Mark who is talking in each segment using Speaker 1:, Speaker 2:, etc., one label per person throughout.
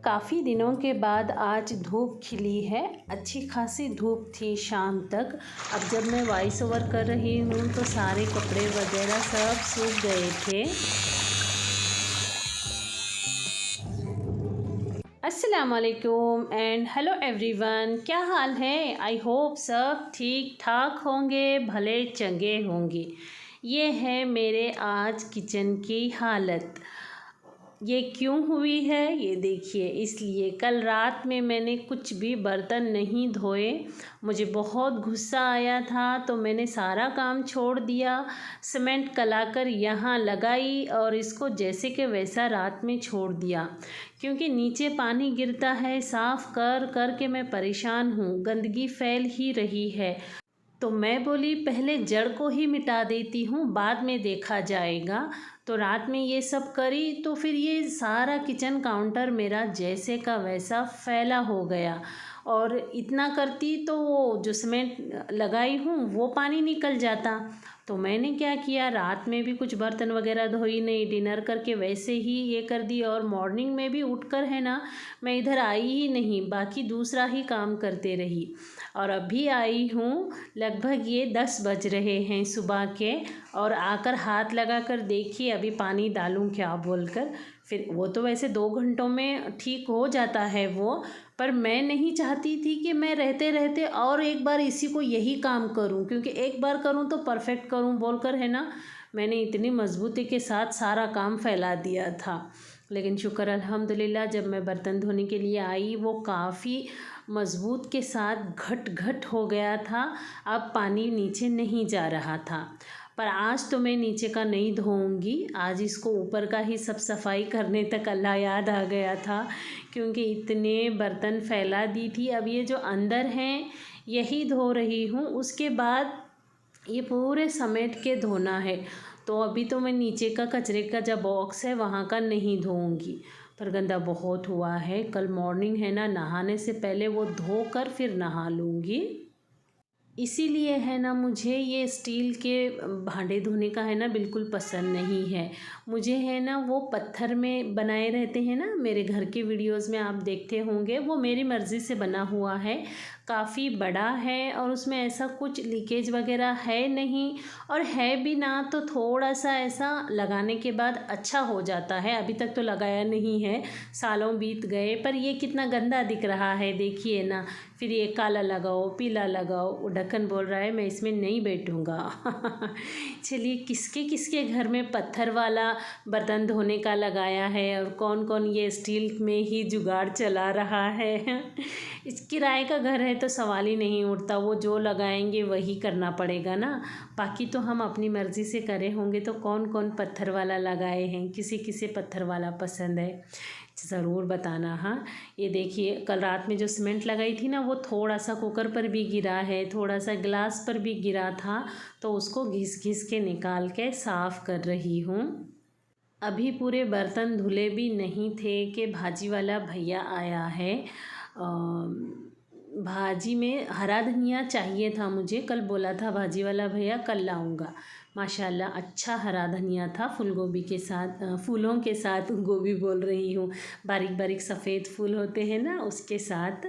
Speaker 1: काफ़ी दिनों के बाद आज धूप खिली है। अच्छी खासी धूप थी शाम तक। अब जब मैं वॉइस ओवर कर रही हूँ तो सारे कपड़े वगैरह सब सूख गए थे। अस्सलाम वालेकुम एंड हेलो एवरीवन, क्या हाल है? आई होप सब ठीक ठाक होंगे, भले चंगे होंगे। ये है मेरे आज किचन की हालत। ये क्यों हुई है ये देखिए, इसलिए कल रात में मैंने कुछ भी बर्तन नहीं धोए। मुझे बहुत गुस्सा आया था तो मैंने सारा काम छोड़ दिया, सीमेंट कलाकर यहाँ लगाई और इसको जैसे कि वैसा रात में छोड़ दिया, क्योंकि नीचे पानी गिरता है। साफ़ कर कर के मैं परेशान हूँ, गंदगी फैल ही रही है। तो मैं बोली पहले जड़ को ही मिटा देती हूँ, बाद में देखा जाएगा। तो रात में ये सब करी तो फिर ये सारा किचन काउंटर मेरा जैसे का वैसा फैला हो गया। और इतना करती तो वो जो सीमेंट लगाई हूँ वो पानी निकल जाता। तो मैंने क्या किया, रात में भी कुछ बर्तन वगैरह धोई नहीं, डिनर करके वैसे ही ये कर दी। और मॉर्निंग में भी उठकर है ना, मैं इधर आई ही नहीं, बाकी दूसरा ही काम करते रही। और अभी आई हूँ, लगभग ये 10 बज रहे हैं सुबह के। और आकर हाथ लगा कर देखिए अभी पानी डालूँ क्या बोलकर। फिर वो तो वैसे 2 घंटों में ठीक हो जाता है वो, पर मैं नहीं चाहती थी कि मैं रहते रहते और एक बार इसी को यही काम करूं, क्योंकि एक बार करूं तो परफेक्ट करूं बोलकर है ना, मैंने इतनी मजबूती के साथ सारा काम फैला दिया था। लेकिन शुक्र अल्हम्दुलिल्लाह, जब मैं बर्तन धोने के लिए आई वो काफ़ी मज़बूत के साथ घट घट हो गया था। अब पानी नीचे नहीं जा रहा था। पर आज तो मैं नीचे का नहीं धोऊंगी, आज इसको ऊपर का ही सब सफाई करने तक अल्लाह याद आ गया था, क्योंकि इतने बर्तन फैला दी थी। अब ये जो अंदर हैं यही धो रही हूँ, उसके बाद ये पूरे समेट के धोना है। तो अभी तो मैं नीचे का कचरे का जो बॉक्स है वहाँ का नहीं धोऊंगी, पर गंदा बहुत हुआ है। कल मॉर्निंग है ना, नहाने से पहले वो धो कर फिर नहा लूँगी। इसीलिए है ना, मुझे ये स्टील के भांडे धोने का है ना बिल्कुल पसंद नहीं है। मुझे है ना वो पत्थर में बनाए रहते हैं ना, मेरे घर के वीडियोस में आप देखते होंगे, वो मेरी मर्ज़ी से बना हुआ है। काफ़ी बड़ा है और उसमें ऐसा कुछ लीकेज वगैरह है नहीं, और है भी ना तो थोड़ा सा ऐसा लगाने के बाद अच्छा हो जाता है। अभी तक तो लगाया नहीं है, सालों बीत गए, पर ये कितना गंदा दिख रहा है देखिए ना। फिर ये काला लगाओ पीला लगाओ, वो ढक्कन बोल रहा है मैं इसमें नहीं बैठूँगा। चलिए, किसके किसके घर में पत्थर वाला बर्तन धोने का लगाया है और कौन कौन ये स्टील में ही जुगाड़ चला रहा है। इस किराए का घर है तो सवाल ही नहीं उठता, वो जो लगाएंगे वही करना पड़ेगा ना। बाकी तो हम अपनी मर्ज़ी से करे होंगे। तो कौन कौन पत्थर वाला लगाए हैं, किसी किसे पत्थर वाला पसंद है ज़रूर बताना। हाँ, ये देखिए कल रात में जो सीमेंट लगाई थी ना, वो थोड़ा सा कुकर पर भी गिरा है, थोड़ा सा गिलास पर भी गिरा था, तो उसको घिस घिस के निकाल के साफ़ कर रही हूँ। अभी पूरे बर्तन धुले भी नहीं थे कि भाजी वाला भैया आया है। भाजी में हरा धनिया चाहिए था मुझे, कल बोला था भाजी वाला भैया कल लाऊंगा। माशाल्लाह अच्छा हरा धनिया था, फूल गोभी के साथ, फूलों के साथ, गोभी बोल रही हूँ, बारीक बारीक सफ़ेद फूल होते हैं ना उसके साथ।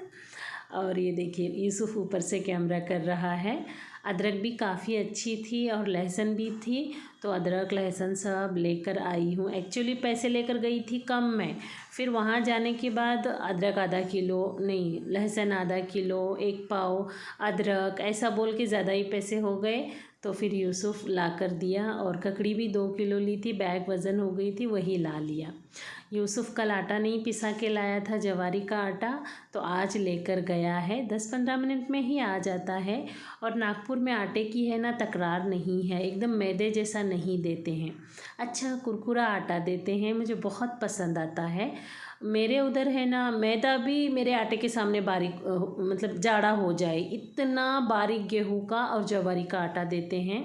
Speaker 1: और ये देखिए यूसुफ ऊपर से कैमरा कर रहा है। अदरक भी काफ़ी अच्छी थी और लहसुन भी थी, तो अदरक लहसुन सब लेकर आई हूँ। एक्चुअली पैसे लेकर गई थी कम में, फिर वहाँ जाने के बाद अदरक आधा किलो नहीं, लहसुन आधा किलो, 1 पाव अदरक, ऐसा बोल के ज़्यादा ही पैसे हो गए। तो फिर यूसुफ ला कर दिया, और ककड़ी भी 2 किलो ली थी, बैग वज़न हो गई थी, वही ला लिया। यूसुफ कल आटा नहीं पिसा के लाया था, जवारी का आटा, तो आज लेकर गया है। 10-15 मिनट में ही आ जाता है। और नागपुर में आटे की है ना तकरार नहीं है, एकदम मैदे जैसा नहीं देते हैं, अच्छा कुरकुरा आटा देते हैं, मुझे बहुत पसंद आता है। मेरे उधर है ना, मैदा भी मेरे आटे के सामने बारीक मतलब जाड़ा हो जाए इतना बारीक गेहूं का और जवारी का आटा देते हैं।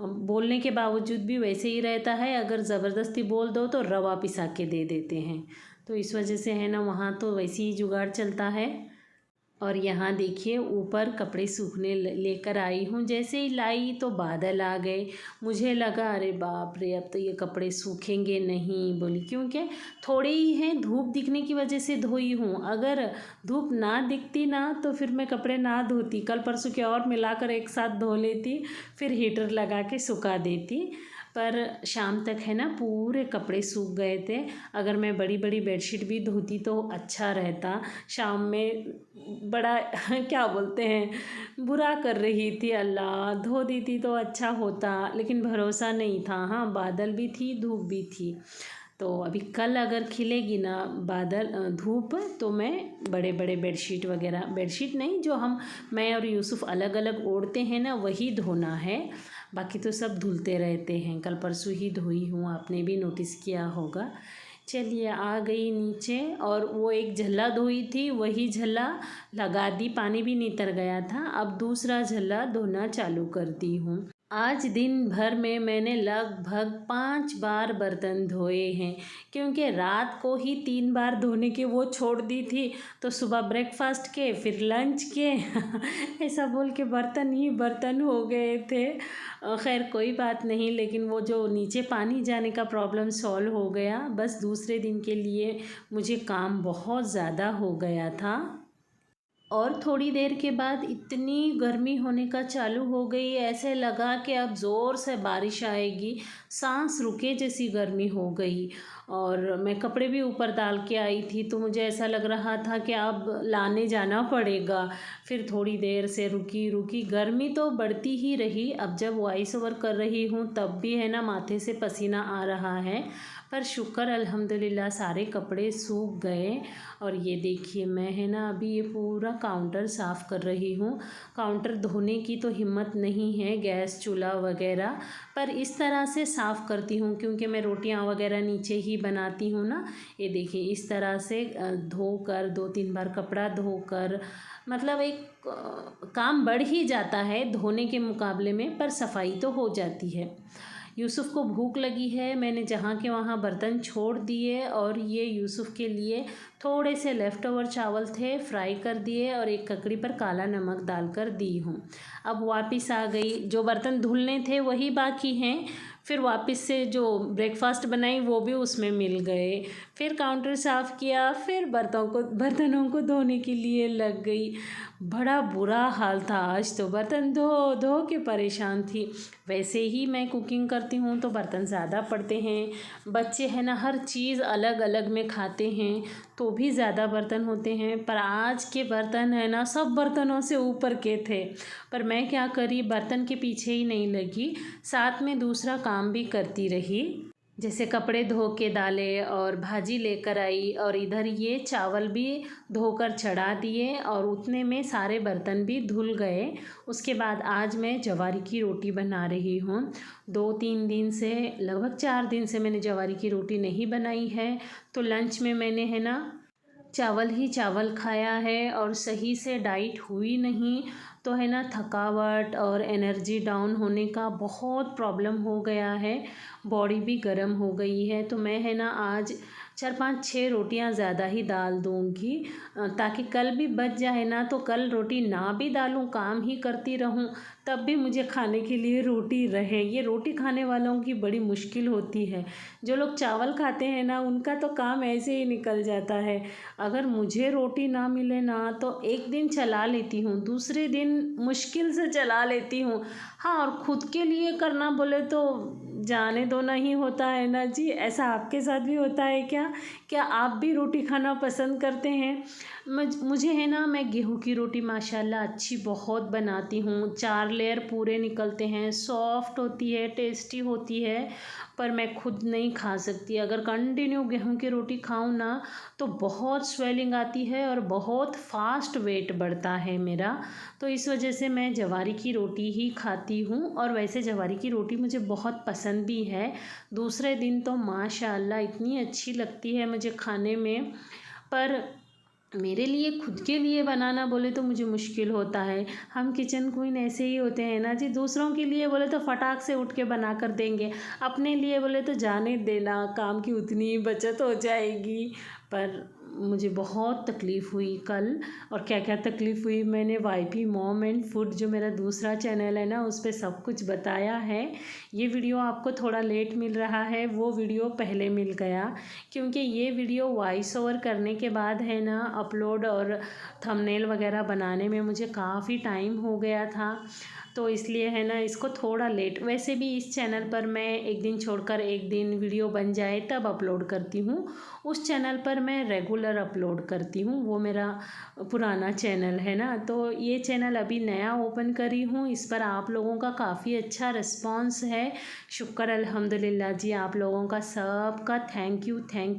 Speaker 1: बोलने के बावजूद भी वैसे ही रहता है, अगर ज़बरदस्ती बोल दो तो रवा पिसा के दे देते हैं। तो इस वजह से है ना, वहाँ तो वैसे ही जुगाड़ चलता है। और यहाँ देखिए ऊपर कपड़े सूखने लेकर आई हूँ। जैसे ही लाई तो बादल आ गए। मुझे लगा अरे बाप रे, अब तो ये कपड़े सूखेंगे नहीं। बोली क्योंकि थोड़े ही हैं, धूप दिखने की वजह से धोई हूँ। अगर धूप ना दिखती ना तो फिर मैं कपड़े ना धोती, कल परसों के और मिलाकर एक साथ धो लेती, फिर हीटर लगा के सुखा देती। पर शाम तक है ना पूरे कपड़े सूख गए थे। अगर मैं बड़ी बड़ी बेडशीट भी धोती तो अच्छा रहता। शाम में बड़ा क्या बोलते हैं, बुरा कर रही थी, अल्लाह धो देती तो अच्छा होता, लेकिन भरोसा नहीं था। हाँ, बादल भी थी, धूप भी थी। तो अभी कल अगर खिलेगी ना बादल धूप, तो मैं बड़े बड़े बेडशीट वगैरह, बेडशीट नहीं जो मैं और यूसुफ अलग अलग ओढ़ते हैं ना, वही धोना है। बाकी तो सब धुलते रहते हैं, कल परसों ही धोई हूँ, आपने भी नोटिस किया होगा। चलिए आ गई नीचे, और वो एक झल्ला धोई थी वही झल्ला लगा दी, पानी भी नितर गया था। अब दूसरा झल्ला धोना चालू कर दी हूँ। आज दिन भर में मैंने लगभग 5 बार बर्तन धोए हैं, क्योंकि रात को ही 3 बार धोने के वो छोड़ दी थी, तो सुबह ब्रेकफास्ट के फिर लंच के ऐसा बोल के बर्तन ही बर्तन हो गए थे। खैर कोई बात नहीं, लेकिन वो जो नीचे पानी जाने का प्रॉब्लम सॉल्व हो गया। बस दूसरे दिन के लिए मुझे काम बहुत ज़्यादा हो गया था। और थोड़ी देर के बाद इतनी गर्मी होने का चालू हो गई, ऐसे लगा कि अब ज़ोर से बारिश आएगी, सांस रुके जैसी गर्मी हो गई। और मैं कपड़े भी ऊपर डाल के आई थी, तो मुझे ऐसा लग रहा था कि अब लाने जाना पड़ेगा। फिर थोड़ी देर से रुकी रुकी, गर्मी तो बढ़ती ही रही। अब जब वॉइस ओवर कर रही हूँ तब भी है ना माथे से पसीना आ रहा है, पर शुक्र अल्हम्दुलिल्लाह सारे कपड़े सूख गए। और ये देखिए मैं है ना अभी ये पूरा काउंटर साफ़ कर रही हूँ। काउंटर धोने की तो हिम्मत नहीं है, गैस चूल्हा वगैरह, पर इस तरह से साफ़ करती हूँ, क्योंकि मैं रोटियाँ वगैरह नीचे ही बनाती हूँ ना। ये देखिए इस तरह से धोकर 2-3 बार कपड़ा धोकर, मतलब एक काम बढ़ ही जाता है धोने के मुकाबले में, पर सफाई तो हो जाती है। यूसुफ को भूख लगी है, मैंने जहाँ के वहाँ बर्तन छोड़ दिए, और ये यूसुफ के लिए थोड़े से लेफ़्ट ओवर चावल थे, फ्राई कर दिए और एक ककड़ी पर काला नमक डालकर दी हूँ। अब वापस आ गई, जो बर्तन धुलने थे वही बाकी हैं। फिर वापस से जो ब्रेकफास्ट बनाई वो भी उसमें मिल गए। फिर काउंटर साफ़ किया, फिर बर्तनों को धोने के लिए लग गई। बड़ा बुरा हाल था आज तो, बर्तन धो धो के परेशान थी। वैसे ही मैं कुकिंग करती हूँ तो बर्तन ज़्यादा पड़ते हैं। बच्चे हैं ना हर चीज़ अलग अलग में खाते हैं, तो भी ज़्यादा बर्तन होते हैं। पर आज के बर्तन है ना सब बर्तनों से ऊपर के थे। पर मैं क्या करी, बर्तन के पीछे ही नहीं लगी, साथ में दूसरा काम भी करती रही। जैसे कपड़े धो के डाले और भाजी लेकर आई, और इधर ये चावल भी धोकर चढ़ा दिए, और उतने में सारे बर्तन भी धुल गए। उसके बाद आज मैं जवारी की रोटी बना रही हूँ। 2-3 दिन से, लगभग 4 दिन से मैंने जवारी की रोटी नहीं बनाई है। तो लंच में मैंने है ना चावल ही चावल खाया है, और सही से डाइट हुई नहीं, तो है ना थकावट और एनर्जी डाउन होने का बहुत प्रॉब्लम हो गया है। बॉडी भी गर्म हो गई है। तो मैं है ना आज 4-5-6 रोटियां ज़्यादा ही डाल दूँगी, ताकि कल भी बच जाए ना, तो कल रोटी ना भी डालूँ, काम ही करती रहूँ, तब भी मुझे खाने के लिए रोटी रहे। ये रोटी खाने वालों की बड़ी मुश्किल होती है। जो लोग चावल खाते हैं ना उनका तो काम ऐसे ही निकल जाता है। अगर मुझे रोटी ना मिले ना तो एक दिन चला लेती हूँ, दूसरे दिन मुश्किल से चला लेती हूँ। हाँ, और ख़ुद के लिए करना बोले तो जाने दो, नहीं होता है ना जी। ऐसा आपके साथ भी होता है क्या? क्या आप भी रोटी खाना पसंद करते हैं? मुझे है ना, मैं गेहूं की रोटी माशाल्लाह अच्छी बहुत बनाती हूँ। 4 लेयर पूरे निकलते हैं, सॉफ्ट होती है, टेस्टी होती है। पर मैं खुद नहीं खा सकती। अगर कंटिन्यू गेहूं की रोटी खाऊं ना तो बहुत स्वेलिंग आती है और बहुत फास्ट वेट बढ़ता है मेरा। तो इस वजह से मैं जवारी की रोटी ही खाती हूँ, और वैसे जवारी की रोटी मुझे बहुत पसंद भी है। दूसरे दिन तो माशाल्लाह इतनी अच्छी लगती है मुझे खाने में। पर मेरे लिए खुद के लिए बनाना बोले तो मुझे मुश्किल होता है। हम किचन क्वीन ऐसे ही होते हैं ना जी, दूसरों के लिए बोले तो फटाक से उठ के बना कर देंगे, अपने लिए बोले तो जाने देना, काम की उतनी ही बचत हो जाएगी। पर मुझे बहुत तकलीफ़ हुई कल। और क्या क्या तकलीफ़ हुई मैंने वाईपी मॉम एंड फूड जो मेरा दूसरा चैनल है ना उस पे सब कुछ बताया है। ये वीडियो आपको थोड़ा लेट मिल रहा है, वो वीडियो पहले मिल गया, क्योंकि ये वीडियो वॉइस ओवर करने के बाद है ना अपलोड और थंबनेल वगैरह बनाने में मुझे काफ़ी टाइम हो गया था, तो इसलिए है ना इसको थोड़ा लेट। वैसे भी इस चैनल पर मैं एक दिन छोड़कर एक दिन वीडियो बन जाए तब अपलोड करती हूँ। उस चैनल पर मैं रेगुलर अपलोड करती हूँ, वो मेरा पुराना चैनल है ना। तो ये चैनल अभी नया ओपन करी हूँ, इस पर आप लोगों का काफ़ी अच्छा रिस्पांस है। शुक्र अल्हम्दुलिल्लाह जी, आप लोगों का सबका थैंक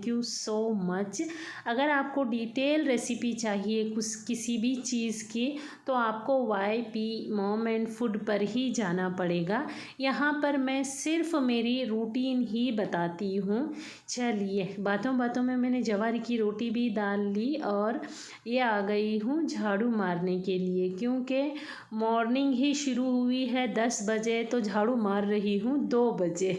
Speaker 1: यू सो मच। अगर आपको डिटेल रेसिपी चाहिए कुछ किसी भी चीज़ की तो आपको वाईपी मॉम एंड फूड पर ही जाना पड़ेगा। यहाँ पर मैं सिर्फ मेरी रूटीन ही बताती हूँ। चलिए, बातों बातों में मैंने जवार की रोटी भी डाल ली और ये आ गई हूँ झाड़ू मारने के लिए, क्योंकि मॉर्निंग ही शुरू हुई है 10 बजे, तो झाड़ू मार रही हूँ 2 बजे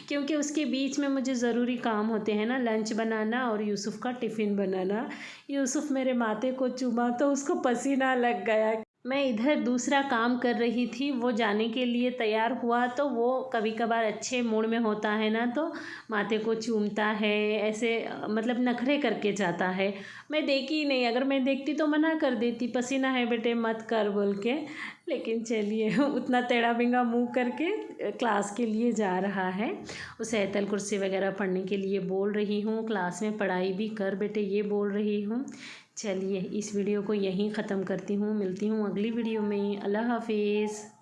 Speaker 1: क्योंकि उसके बीच में मुझे ज़रूरी काम होते हैं ना, लंच बनाना और यूसुफ़ का टिफ़िन बनाना। यूसुफ़ मेरे माथे को चूमा तो उसको पसीना लग गया। मैं इधर दूसरा काम कर रही थी, वो जाने के लिए तैयार हुआ, तो वो कभी कभार अच्छे मूड में होता है ना तो माथे को चूमता है, ऐसे मतलब नखरे करके जाता है। मैं देखी ही नहीं, अगर मैं देखती तो मना कर देती, पसीना है बेटे मत कर बोल के। लेकिन चलिए उतना टेढ़ा बिंगा मुँह करके क्लास के लिए जा रहा है। उसे आयतल कुर्सी वगैरह पढ़ने के लिए बोल रही हूँ, क्लास में पढ़ाई भी कर बेटे ये बोल रही हूँ। चलिए इस वीडियो को यहीं ख़त्म करती हूँ, मिलती हूँ अगली वीडियो में। अल्लाह हाफिज़।